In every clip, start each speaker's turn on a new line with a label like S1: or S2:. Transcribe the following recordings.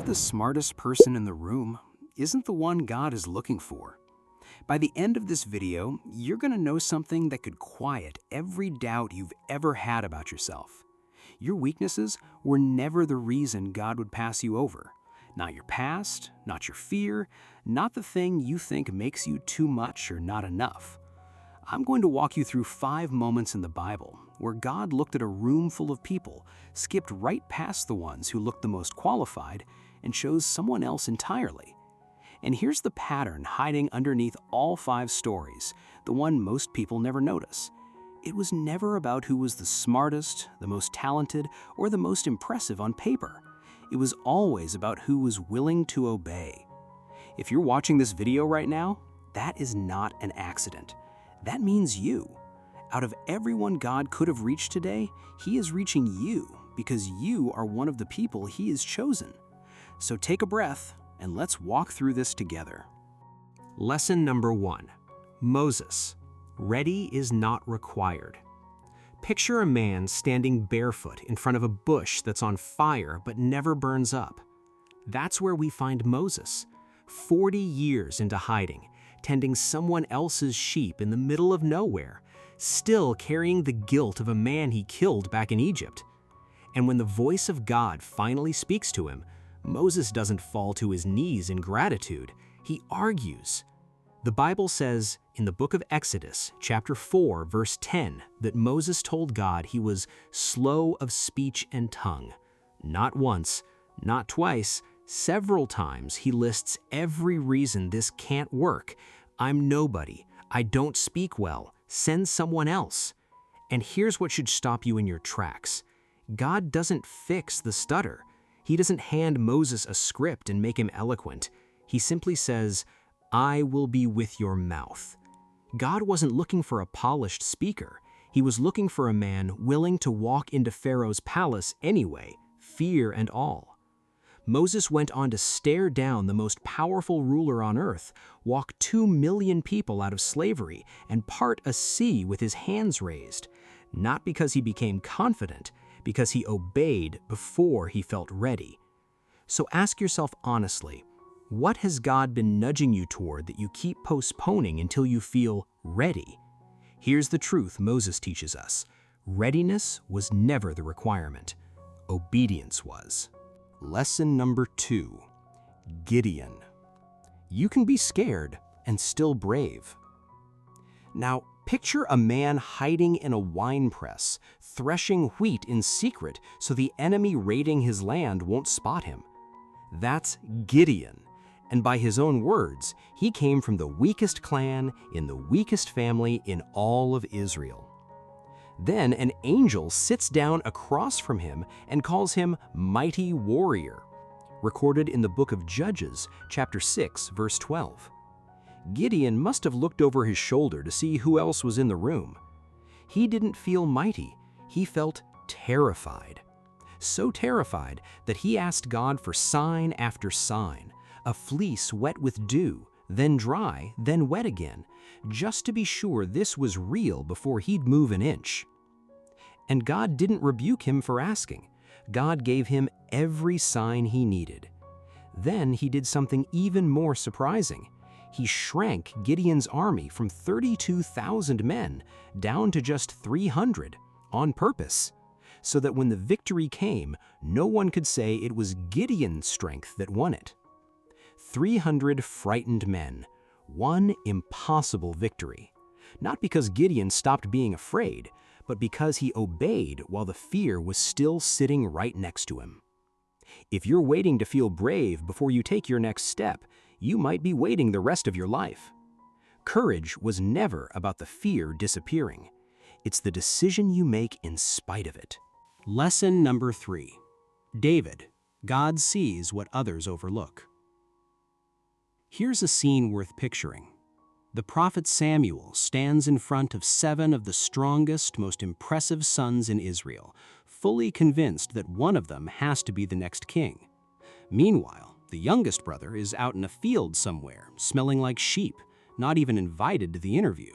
S1: the smartest person in the room isn't the one God is looking for. By the end of this video, you're going to know something that could quiet every doubt you've ever had about yourself. Your weaknesses were never the reason God would pass you over. Not your past, not your fear, not the thing you think makes you too much or not enough. I'm going to walk you through 5 moments in the Bible where God looked at a room full of people, skipped right past the ones who looked the most qualified, and chose someone else entirely. And here's the pattern hiding underneath all 5 stories, the one most people never notice. It was never about who was the smartest, the most talented, or the most impressive on paper. It was always about who was willing to obey. If you're watching this video right now, that is not an accident. That means you. Out of everyone God could have reached today, He is reaching you because you are one of the people He has chosen. So take a breath and let's walk through this together.
S2: Lesson number 1. Moses. Ready is not required. Picture a man standing barefoot in front of a bush that's on fire but never burns up. That's where we find Moses, 40 years into hiding, tending someone else's sheep in the middle of nowhere, still carrying the guilt of a man he killed back in Egypt. And when the voice of God finally speaks to him, Moses doesn't fall to his knees in gratitude. He argues. The Bible says in the book of Exodus, chapter 4, verse 10, that Moses told God he was slow of speech and tongue. Not once, not twice, several times he lists every reason this can't work. I'm nobody. I don't speak well. Send someone else. And here's what should stop you in your tracks. God doesn't fix the stutter. He doesn't hand Moses a script and make him eloquent. He simply says, I will be with your mouth. God wasn't looking for a polished speaker. He was looking for a man willing to walk into Pharaoh's palace anyway, fear and all. Moses went on to stare down the most powerful ruler on earth, walk 2 million people out of slavery, and part a sea with his hands raised. Not because he became confident, because he obeyed before he felt ready. So ask yourself honestly, what has God been nudging you toward that you keep postponing until you feel ready? Here's the truth Moses teaches us. Readiness was never the requirement. Obedience was. Lesson number 2. Gideon. You can be scared and still brave. Now, picture a man hiding in a wine press, threshing wheat in secret so the enemy raiding his land won't spot him. That's Gideon. And by his own words, he came from the weakest clan in the weakest family in all of Israel. Then an angel sits down across from him and calls him mighty warrior, recorded in the book of Judges, chapter 6, verse 12. Gideon must have looked over his shoulder to see who else was in the room. He didn't feel mighty, he felt terrified. So terrified that he asked God for sign after sign, a fleece wet with dew, then dry, then wet again, just to be sure this was real before he'd move an inch. And God didn't rebuke him for asking. God gave him every sign he needed. Then he did something even more surprising. He shrank Gideon's army from 32,000 men down to just 300 on purpose, so that when the victory came, no one could say it was Gideon's strength that won it. 300 frightened men, one impossible victory. Not because Gideon stopped being afraid, but because he obeyed while the fear was still sitting right next to him. If you're waiting to feel brave before you take your next step, you might be waiting the rest of your life. Courage was never about the fear disappearing. It's the decision you make in spite of it. Lesson number 3. David. God sees what others overlook. Here's a scene worth picturing. The prophet Samuel stands in front of 7 of the strongest, most impressive sons in Israel, fully convinced that one of them has to be the next king. Meanwhile, the youngest brother is out in a field somewhere, smelling like sheep, not even invited to the interview.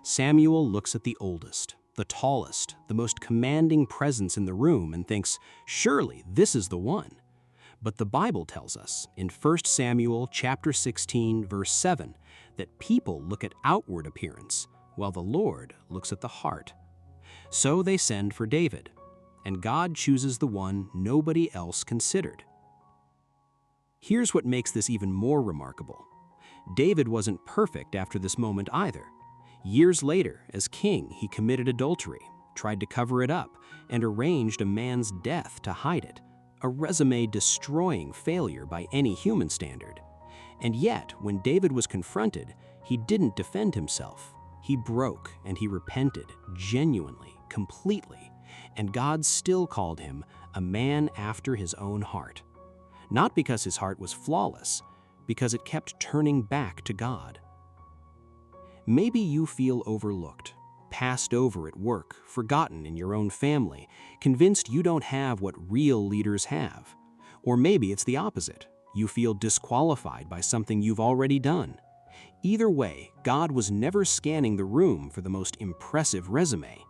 S2: Samuel looks at the oldest, the tallest, the most commanding presence in the room and thinks, surely this is the one. But the Bible tells us in 1 Samuel chapter 16, verse 7, that people look at outward appearance, while the Lord looks at the heart. So they send for David, and God chooses the one nobody else considered. Here's what makes this even more remarkable. David wasn't perfect after this moment either. Years later, as king, he committed adultery, tried to cover it up, and arranged a man's death to hide it, a resume-destroying failure by any human standard. And yet, when David was confronted, he didn't defend himself. He broke and he repented, genuinely, completely, and God still called him a man after his own heart. Not because his heart was flawless, because it kept turning back to God. Maybe you feel overlooked, passed over at work, forgotten in your own family, convinced you don't have what real leaders have. Or maybe it's the opposite. You feel disqualified by something you've already done. Either way, God was never scanning the room for the most impressive resume.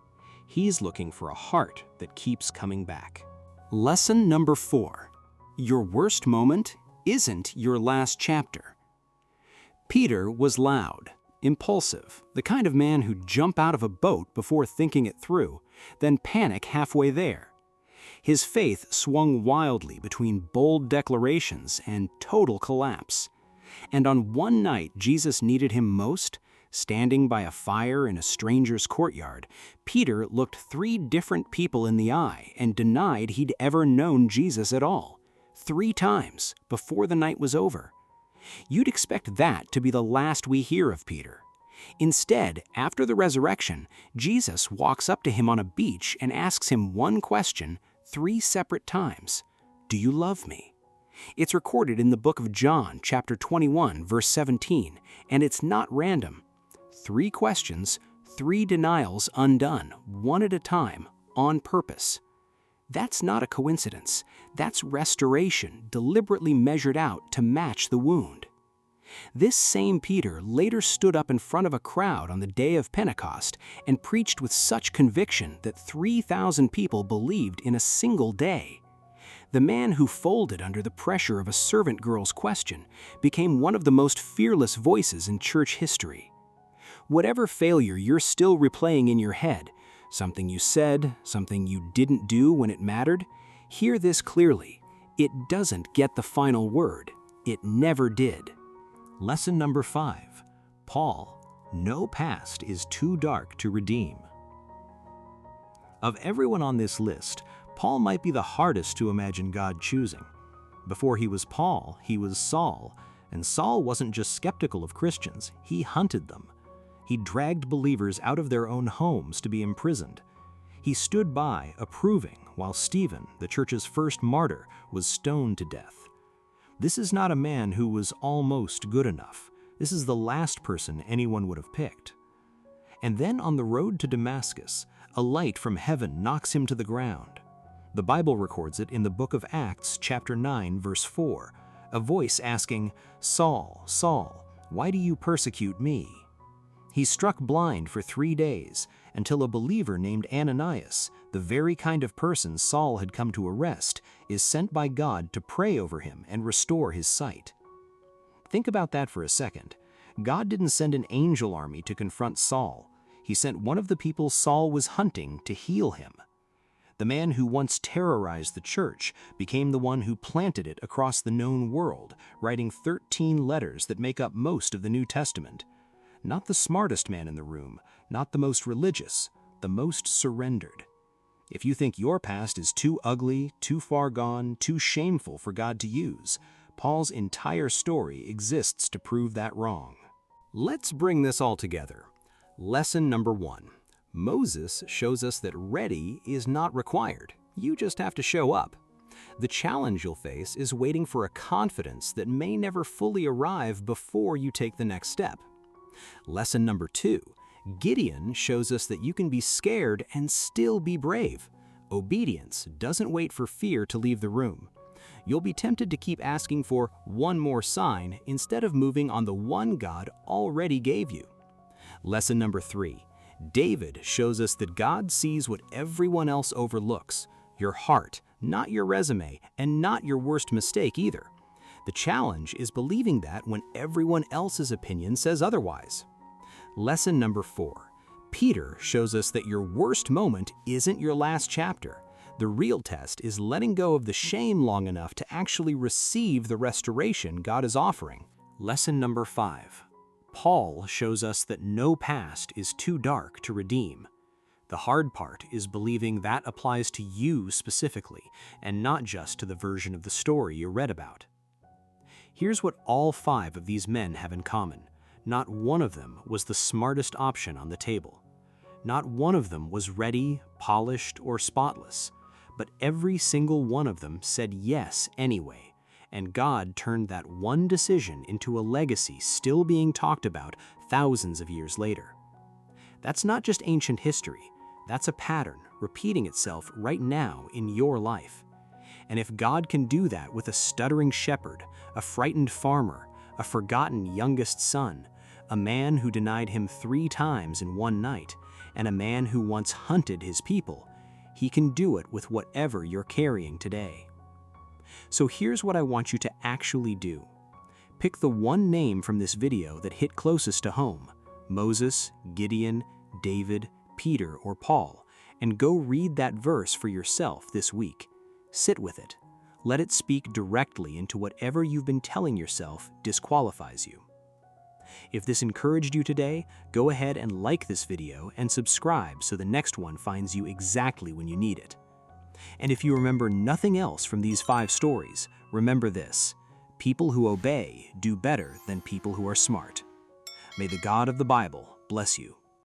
S2: He's looking for a heart that keeps coming back.
S1: Lesson number 4. Your worst moment isn't your last chapter. Peter was loud, impulsive, the kind of man who'd jump out of a boat before thinking it through, then panic halfway there. His faith swung wildly between bold declarations and total collapse. And on one night Jesus needed him most, standing by a fire in a stranger's courtyard, Peter looked 3 different people in the eye and denied he'd ever known Jesus at all. 3 times before the night was over. You'd expect that to be the last we hear of Peter. Instead, after the resurrection, Jesus walks up to him on a beach and asks him one question 3 separate times. Do you love me? It's recorded in the book of John, chapter 21, verse 17, and it's not random. 3 questions, 3 denials undone, one at a time, on purpose. That's not a coincidence. That's restoration, deliberately measured out to match the wound. This same Peter later stood up in front of a crowd on the day of Pentecost and preached with such conviction that 3,000 people believed in a single day. The man who folded under the pressure of a servant girl's question became one of the most fearless voices in church history. Whatever failure you're still replaying in your head, something you said, something you didn't do when it mattered, hear this clearly. It doesn't get the final word. It never did.
S2: Lesson number 5. Paul, no past is too dark to redeem. Of everyone on this list, Paul might be the hardest to imagine God choosing. Before he was Paul, he was Saul, and Saul wasn't just skeptical of Christians, he hunted them. He dragged believers out of their own homes to be imprisoned. He stood by, approving, while Stephen, the church's first martyr, was stoned to death. This is not a man who was almost good enough. This is the last person anyone would have picked. And then on the road to Damascus, a light from heaven knocks him to the ground. The Bible records it in the book of Acts, chapter 9, verse 4, a voice asking, "Saul, Saul, why do you persecute me?" He's struck blind for 3 days until a believer named Ananias, the very kind of person Saul had come to arrest, is sent by God to pray over him and restore his sight. Think about that for a second. God didn't send an angel army to confront Saul. He sent one of the people Saul was hunting to heal him. The man who once terrorized the church became the one who planted it across the known world, writing 13 letters that make up most of the New Testament. Not the smartest man in the room, not the most religious, the most surrendered. If you think your past is too ugly, too far gone, too shameful for God to use, Paul's entire story exists to prove that wrong. Let's bring this all together. Lesson number 1. Moses shows us that ready is not required. You just have to show up. The challenge you'll face is waiting for a confidence that may never fully arrive before you take the next step. Lesson number 2. Gideon shows us that you can be scared and still be brave. Obedience doesn't wait for fear to leave the room. You'll be tempted to keep asking for one more sign instead of moving on the one God already gave you. Lesson number 3. David shows us that God sees what everyone else overlooks, your heart, not your resume, and not your worst mistake either. The challenge is believing that when everyone else's opinion says otherwise. Lesson number 4. Peter shows us that your worst moment isn't your last chapter. The real test is letting go of the shame long enough to actually receive the restoration God is offering. Lesson number 5. Paul shows us that no past is too dark to redeem. The hard part is believing that applies to you specifically, and not just to the version of the story you read about. Here's what all 5 of these men have in common. Not one of them was the smartest option on the table. Not one of them was ready, polished, or spotless. But every single one of them said yes anyway, and God turned that one decision into a legacy still being talked about thousands of years later. That's not just ancient history, that's a pattern repeating itself right now in your life. And if God can do that with a stuttering shepherd, a frightened farmer, a forgotten youngest son, a man who denied him 3 times in one night, and a man who once hunted his people, He can do it with whatever you're carrying today. So here's what I want you to actually do. Pick the one name from this video that hit closest to home, Moses, Gideon, David, Peter, or Paul, and go read that verse for yourself this week. Sit with it. Let it speak directly into whatever you've been telling yourself disqualifies you. If this encouraged you today, go ahead and like this video and subscribe so the next one finds you exactly when you need it. And if you remember nothing else from these 5 stories, remember this: people who obey do better than people who are smart. May the God of the Bible bless you.